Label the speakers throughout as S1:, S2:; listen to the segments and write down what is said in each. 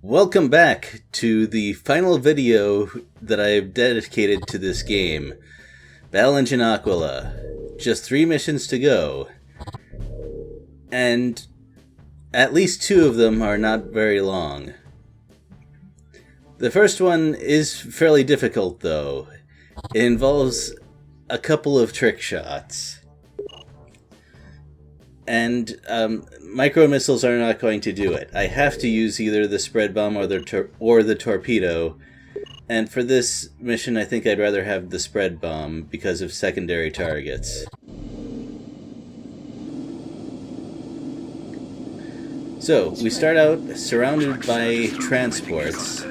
S1: Welcome back to the final video that I've dedicated to this game, Battle Engine Aquila. Just 3 missions to go, and at least 2 of them are not very long. The first one is fairly difficult though. It involves a couple of trick shots. And micro missiles are not going to do it. I have to use either the spread bomb or the torpedo. And for this mission, I think I'd rather have the spread bomb because of secondary targets. So we start out surrounded by transports.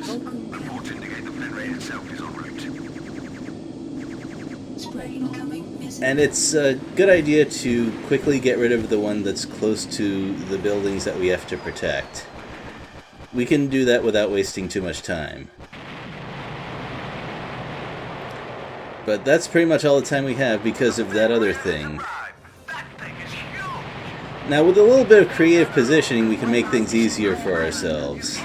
S1: And it's a good idea to quickly get rid of the one that's close to the buildings that we have to protect. We can do that without wasting too much time. But that's pretty much all the time we have because of that other thing. Now with a little bit of creative positioning, we can make things easier for ourselves.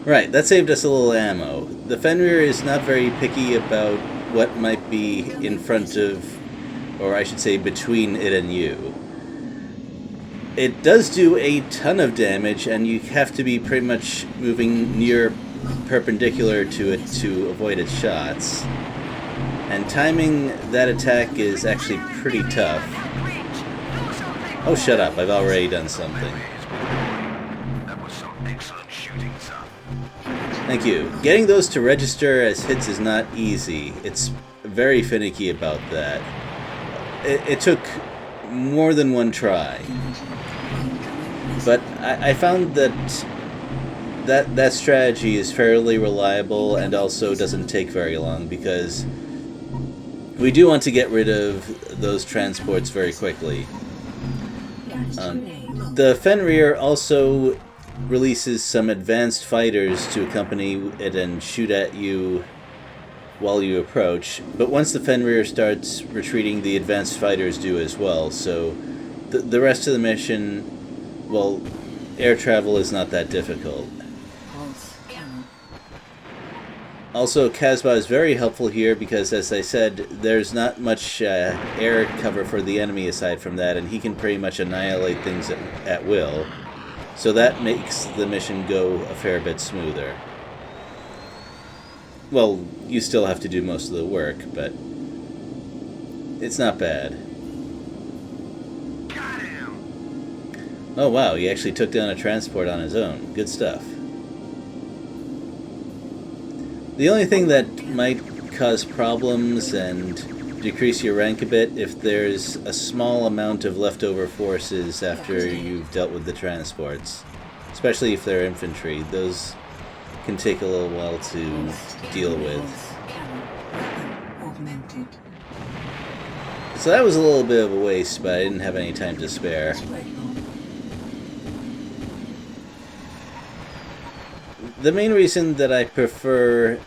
S1: Right, that saved us a little ammo. The Fenrir is not very picky about what might be in front of, or I should say between it and you. It does do a ton of damage, and you have to be pretty much moving near perpendicular to it to avoid its shots. And timing that attack is actually pretty tough. Oh, shut up, I've already done something. Thank you. Getting those to register as hits is not easy. It's very finicky about that. It took more than one try. But I found that strategy is fairly reliable and also doesn't take very long because we do want to get rid of those transports very quickly. The Fenrir also releases some advanced fighters to accompany it and shoot at you while you approach, but once the Fenrir starts retreating, the advanced fighters do as well, so the rest of the mission, well, air travel is not that difficult. Also, Casbah is very helpful here because, as I said, there's not much air cover for the enemy aside from that, and he can pretty much annihilate things at will. So that makes the mission go a fair bit smoother. Well, you still have to do most of the work, but it's not bad.
S2: Got him.
S1: Oh wow, he actually took down a transport on his own. Good stuff. The only thing that might cause problems and decrease your rank a bit if there's a small amount of leftover forces after you've dealt with the transports. Especially if they're infantry. Those can take a little while to deal with. So that was a little bit of a waste, but I didn't have any time to spare. The main reason that I prefer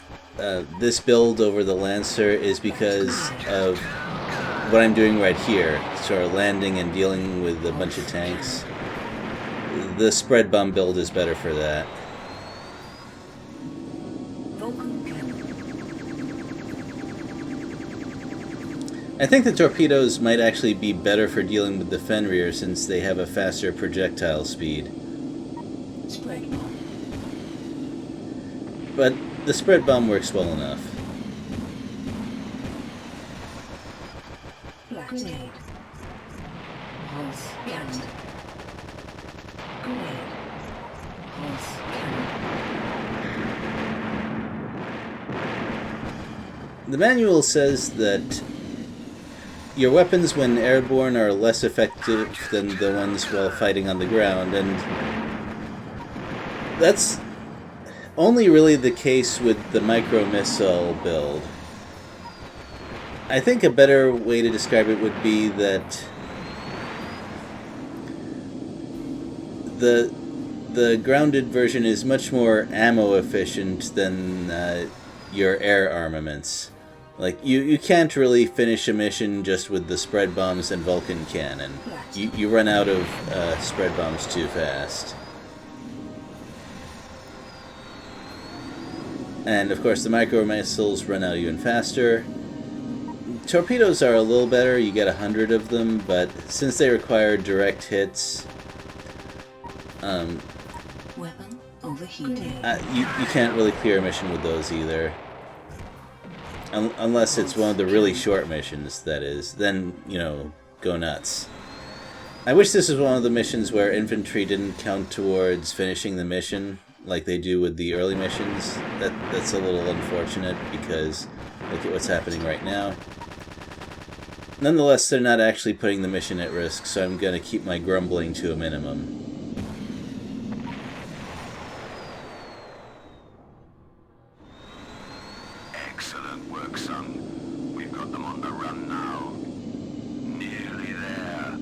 S1: this build over the Lancer is because of what I'm doing right here, sort of landing and dealing with a bunch of tanks. The spread bomb build is better for that. I think the torpedoes might actually be better for dealing with the Fenrir since they have a faster projectile speed. But the spread bomb works well enough.
S3: Grenade. Pulse cannon. Grenade. Pulse cannon.
S1: The manual says that your weapons when airborne are less effective than the ones while fighting on the ground, and that's only really the case with the micro missile build. I think a better way to describe it would be that the grounded version is much more ammo efficient than your air armaments. Like, you can't really finish a mission just with the spread bombs and Vulcan cannon. You run out of spread bombs too fast. And, of course, the micro missiles run out even faster. Torpedoes are a little better, you get 100 of them, but since they require direct hits,
S3: Weapon overheated.
S1: you can't really clear a mission with those either. Unless it's one of the really short missions, that is. Then, you know, go nuts. I wish this was one of the missions where infantry didn't count towards finishing the mission, like they do with the early missions. That's a little unfortunate, because look at what's happening right now. Nonetheless, they're not actually putting the mission at risk, so I'm going to keep my grumbling to a minimum.
S2: Excellent work, son. We've got them on the run now. Nearly there.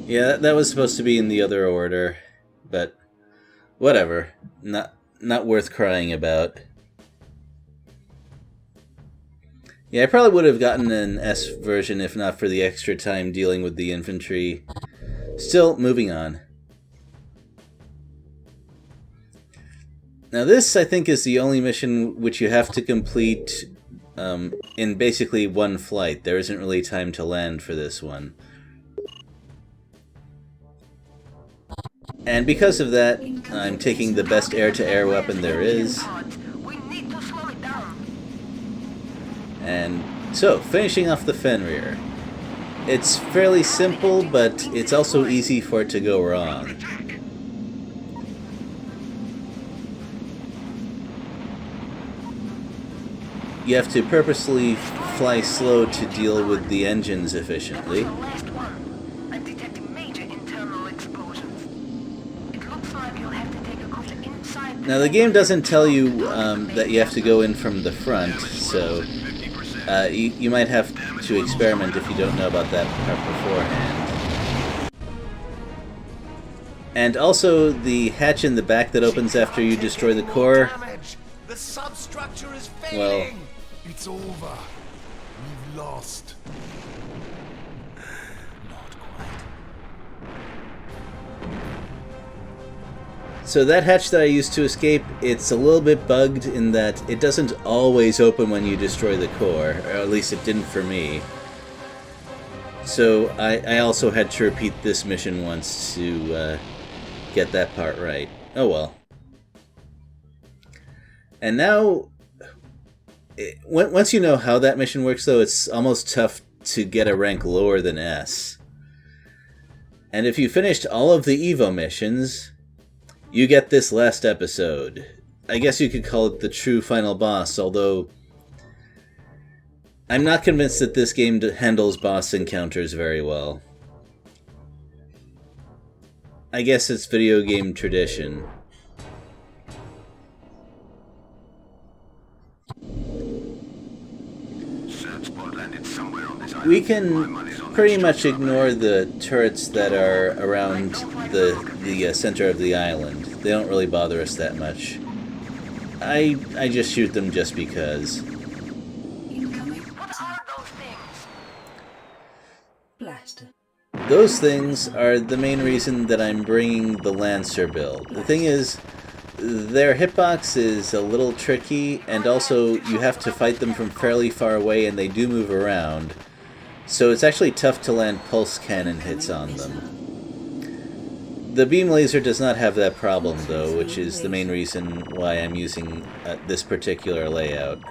S1: Yeah, that was supposed to be in the other order, but whatever. Not worth crying about. Yeah, I probably would have gotten an S version if not for the extra time dealing with the infantry. Still, moving on. Now this, I think, is the only mission which you have to complete in basically one flight. There isn't really time to land for this one. And because of that, I'm taking the best air-to-air weapon there is.
S2: We need to slow it down.
S1: And so, finishing off the Fenrir. It's fairly simple, but it's also easy for it to go wrong. You have to purposely fly slow to deal with the engines efficiently.
S2: The last one. I'm detecting major internal explosions. It looks like you'll have to take a course inside.
S1: Now the game doesn't tell you that you have to go in from the front, so you might have to experiment if you don't know about that part beforehand. And also the hatch in the back that opens after you destroy the core.
S4: The substructure is failing.
S1: Well,
S4: it's over. We've lost. Not quite.
S1: so that hatch that I used to escape, it's a little bit bugged in that it doesn't always open when you destroy the core, or at least it didn't for me. So I also had to repeat this mission once to get that part right. Oh well. And now, once you know how that mission works, though, it's almost tough to get a rank lower than S. And if you finished all of the Evo missions, you get this last episode. I guess you could call it the true final boss, although I'm not convinced that this game handles boss encounters very well. I guess it's video game tradition. We can pretty much ignore the turrets that are around the center of the island. They don't really bother us that much. I just shoot them just because.
S3: Incoming.
S2: What are those things?
S3: Blaster.
S1: Those things are the main reason that I'm bringing the Lancer build. The thing is, their hitbox is a little tricky, and also you have to fight them from fairly far away, and they do move around. So it's actually tough to land pulse cannon hits on them. The beam laser does not have that problem, though, which is the main reason why I'm using this particular layout.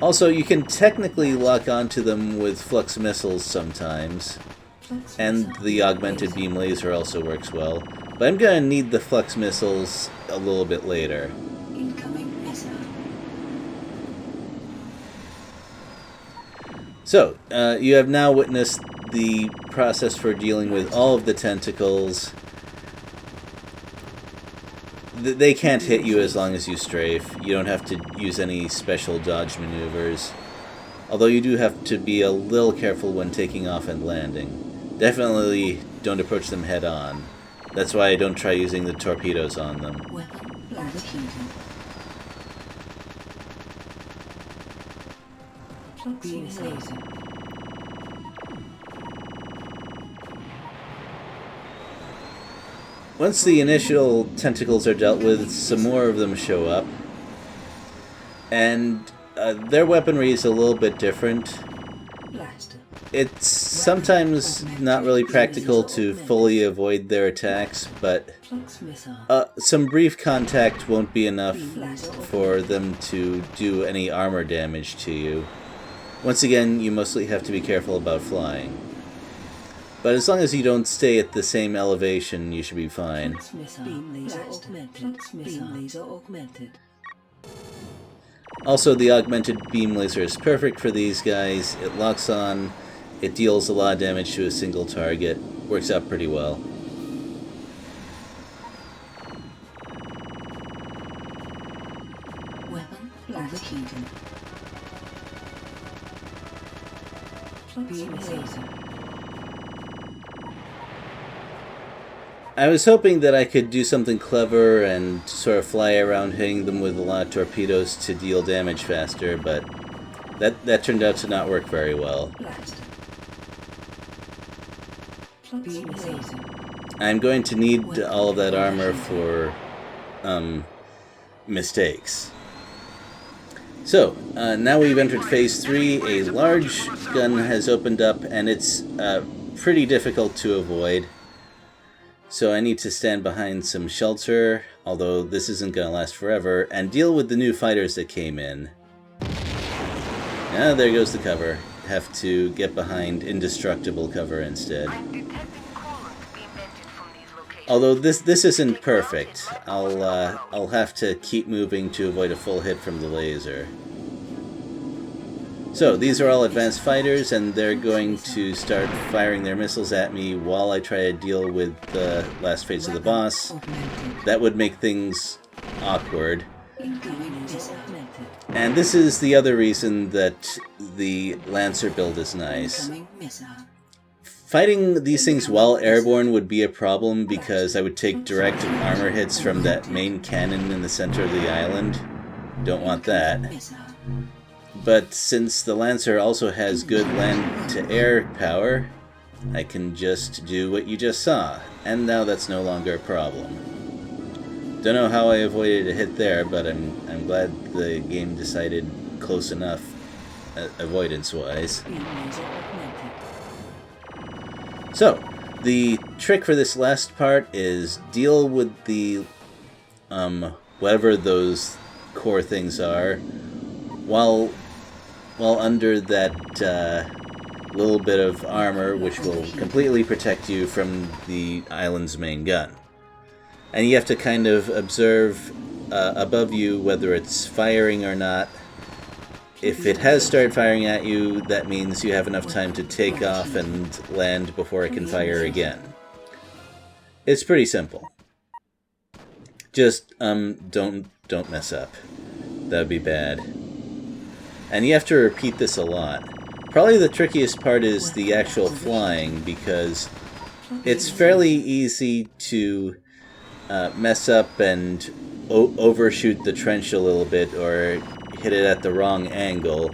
S1: Also, you can technically lock onto them with flux missiles sometimes, and the augmented beam laser also works well, but I'm going to need the flux missiles a little bit later.
S3: Incoming missile.
S1: So, you have now witnessed the process for dealing with all of the tentacles. They can't hit you as long as you strafe. You don't have to use any special dodge maneuvers. Although you do have to be a little careful when taking off and landing. Definitely don't approach them head on. That's why I don't try using the torpedoes on them.
S3: Weapon overheated. Beam laser.
S1: Once the initial tentacles are dealt with, some more of them show up. And their weaponry is a little bit different.
S3: Blaster.
S1: It's sometimes not really practical to fully avoid their attacks, but
S3: Flux missile.
S1: some brief contact won't be enough for them to do any armor damage to you. Once again, you mostly have to be careful about flying. But as long as you don't stay at the same elevation, you should be fine.
S3: Flux missile. Beam laser augmented. Flux missile. Beam laser augmented.
S1: Also, the augmented beam laser is perfect for these guys. It locks on, it deals a lot of damage to a single target. Works out pretty well.
S3: Weapon overheating. Beam laser.
S1: I was hoping that I could do something clever and sort of fly around hitting them with a lot of torpedoes to deal damage faster, but that turned out to not work very well.
S3: Blaster. Beam laser.
S1: I'm going to need all of that armor for mistakes. So, now we've entered Phase 3. A large gun has opened up, and it's pretty difficult to avoid. So I need to stand behind some shelter, although this isn't going to last forever, and deal with the new fighters that came in. Ah, there goes the cover. Have to get behind indestructible cover instead.
S2: I'm detecting coolant being vented from these locations.
S1: Although this isn't perfect, I'll have to keep moving to avoid a full hit from the laser. So these are all advanced fighters, and they're going to start firing their missiles at me while I try to deal with the last phase of the boss.
S3: Augmented.
S1: That would make things awkward.
S3: Beam laser augmented.
S1: And this is the other reason that the Lancer build is nice.
S3: Incoming missile.
S1: Fighting these things while airborne would be a problem because I would take direct armor hits from that main cannon in the center of the island. Don't want that.
S3: Missile.
S1: But since the Lancer also has good land-to-air power, I can just do what you just saw, and now that's no longer a problem. Don't know how I avoided a hit there, but I'm glad the game decided close enough, avoidance-wise.
S3: Beam laser augmented.
S1: So, the trick for this last part is deal with the, whatever those core things are, while under that little bit of armor, which will completely protect you from the island's main gun. And you have to kind of observe above you whether it's firing or not. If it has started firing at you, that means you have enough time to take off and land before it can fire again. It's pretty simple. Just don't mess up. That would be bad. And you have to repeat this a lot. Probably the trickiest part is the actual flying, because it's fairly easy to mess up and overshoot the trench a little bit or hit it at the wrong angle.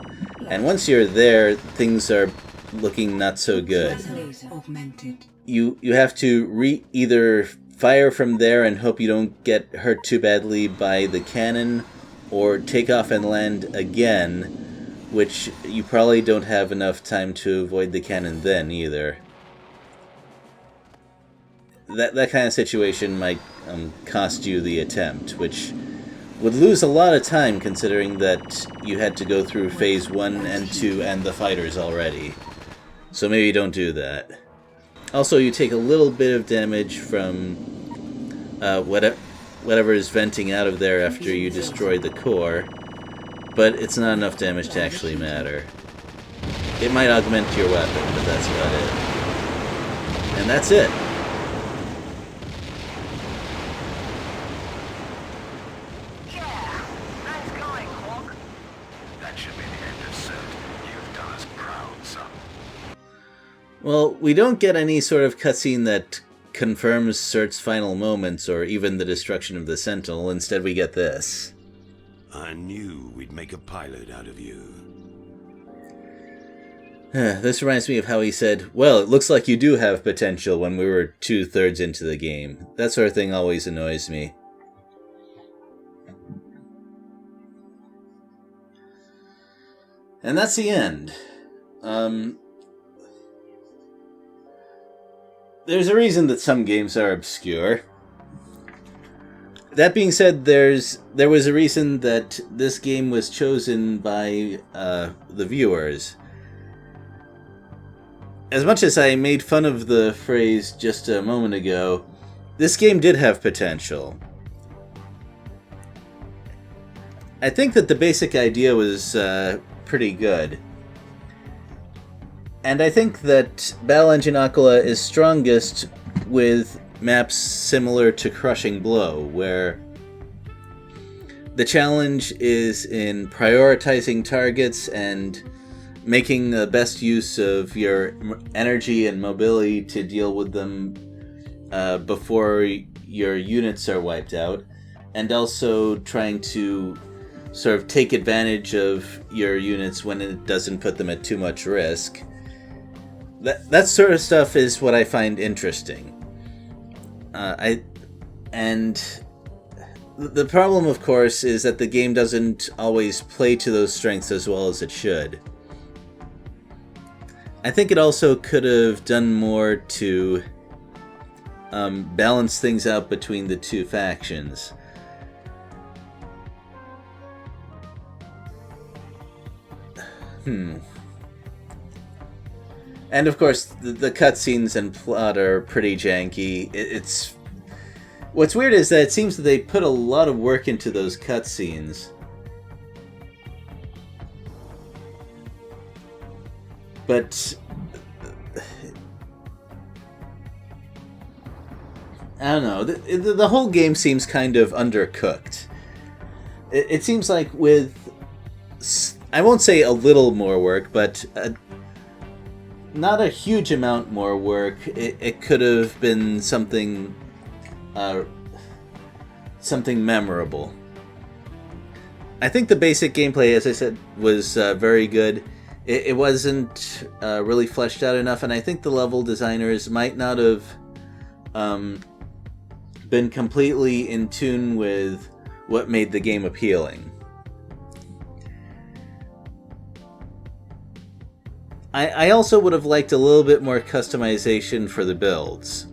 S1: And once you're there, things are looking not so good.
S3: Laser augmented.
S1: You have to either fire from there and hope you don't get hurt too badly by the cannon, or take off and land again, which you probably don't have enough time to avoid the cannon then either. That kind of situation might cost you the attempt, which would lose a lot of time considering that you had to go through Phase 1 and 2 and the fighters already. So maybe don't do that. Also, you take a little bit of damage from whatever is venting out of there after you destroy the core, but it's not enough damage to actually matter. It might augment your weapon, but that's about it. And that's it.
S2: Yeah, nice going, Hawk.
S4: That should be the end of Cert. You've done us proud, son.
S1: Well, we don't get any sort of cutscene that confirms Cert's final moments or even the destruction of the Sentinel. Instead, we get this.
S5: I knew we'd make a pilot out of you.
S1: This reminds me of how he said, well, it looks like you do have potential when we were 2/3 into the game. That sort of thing always annoys me. And that's the end. There's a reason that some games are obscure. That being said, there was a reason that this game was chosen by the viewers. As much as I made fun of the phrase just a moment ago, this game did have potential. I think that the basic idea was pretty good. And I think that Battle Engine Aquila is strongest with maps similar to Crushing Blow, where the challenge is in prioritizing targets and making the best use of your energy and mobility to deal with them before your units are wiped out, and also trying to sort of take advantage of your units when it doesn't put them at too much risk. That sort of stuff is what I find interesting. The problem, of course, is that the game doesn't always play to those strengths as well as it should. I think it also could have done more to balance things out between the two factions. And of course, the cutscenes and plot are pretty janky. What's weird is that it seems that they put a lot of work into those cutscenes. But I don't know. The whole game seems kind of undercooked. It seems like with, I won't say a little more work, but not a huge amount more work. It could have been something memorable. I think the basic gameplay, as I said, was very good. It wasn't really fleshed out enough, and I think the level designers might not have been completely in tune with what made the game appealing. I also would have liked a little bit more customization for the builds.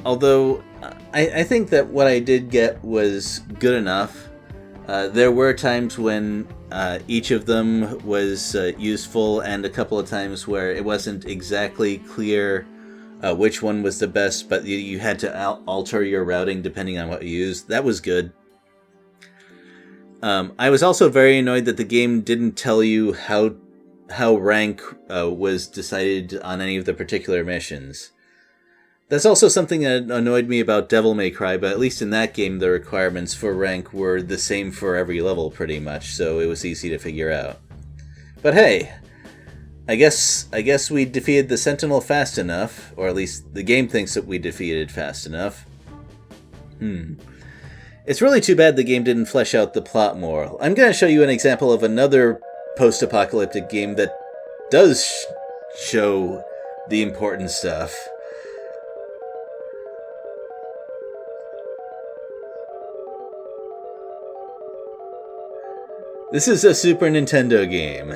S1: Although, I think that what I did get was good enough. There were times when each of them was useful, and a couple of times where it wasn't exactly clear which one was the best, but you had to alter your routing depending on what you used. That was good. I was also very annoyed that the game didn't tell you how rank was decided on any of the particular missions. That's also something that annoyed me about Devil May Cry, but at least in that game the requirements for rank were the same for every level pretty much, so it was easy to figure out. But hey, I guess we defeated the Sentinel fast enough, or at least the game thinks that we defeated fast enough. It's really too bad the game didn't flesh out the plot more. I'm going to show you an example of another post-apocalyptic game that does show the important stuff. This is a Super Nintendo game.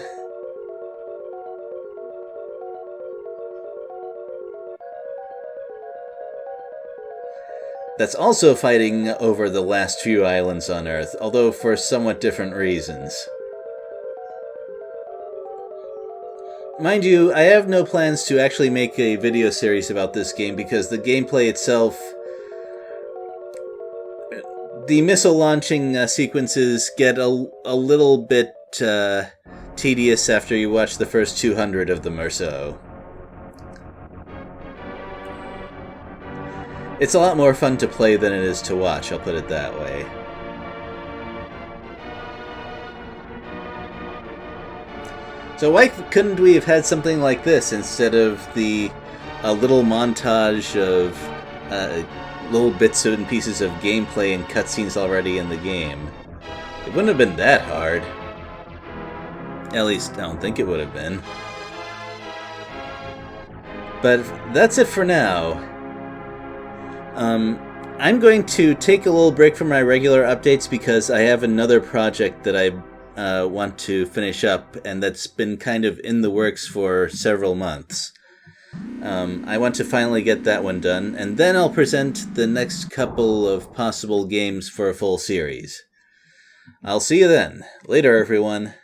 S1: That's also fighting over the last few islands on Earth, although for somewhat different reasons. Mind you, I have no plans to actually make a video series about this game because the gameplay itself... The missile launching sequences get a little bit tedious after you watch the first 200 of them or so. It's a lot more fun to play than it is to watch, I'll put it that way. So why couldn't we have had something like this instead of the little montage of little bits and pieces of gameplay and cutscenes already in the game? It wouldn't have been that hard. At least, I don't think it would have been. But that's it for now. I'm going to take a little break from my regular updates because I have another project that I want to finish up, and that's been kind of in the works for several months. I want to finally get that one done, and then I'll present the next couple of possible games for a full series. I'll see you then. Later, everyone.